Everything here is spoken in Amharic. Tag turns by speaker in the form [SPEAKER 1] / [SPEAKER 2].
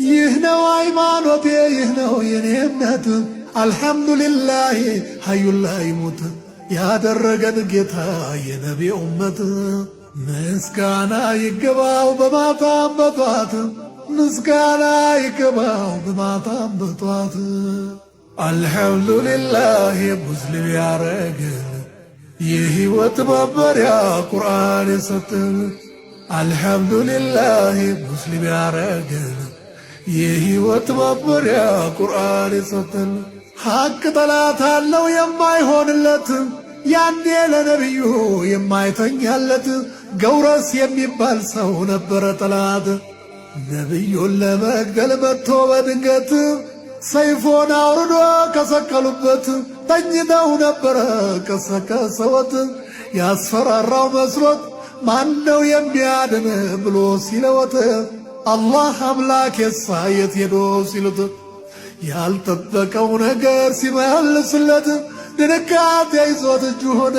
[SPEAKER 1] ይህ ነው ሃይማኖቴ፣ ይህ ነው የኔ እምነት። አልሐምዱሊላህ ሀዩን ላይ ሙት ያደረገን ጌታ የነቢ ኡመት። ምስጋና ይገባው በማታም በጧት፣ ምስጋና ይገባው በማታም በጧት። አልሐምዱሊላህ ሙስሊም ያረገን የህይወት መመሪያ ቁርአን የሰጠን። አልሐምዱሊላህ ሙስሊም ያረገን የህይወት መመሪያ ቁርአን የሰጠን። ሐቅ ጠላት አለው የማይሆንለት፣ ያኔ ለነቢዩ የማይተኛለት። ገውረስ የሚባል ሰው ነበረ ጠላት፣ ነቢዩን ለመግደል መጥቶ በድንገት ሰይፎን አውርዶ ከሰቀሉበት። ተኝተው ነበረ ከሰከሰወት፣ ያስፈራራው መስሎት ማነው የሚያድን ብሎ ሲለወት፣ አላህ አምላክ የሳ የት ሄዶ ሲሉት፣ ያልጠበቀው ነገር ሲመልስለት ድንጋጤ ይዞት እጁ ሆነ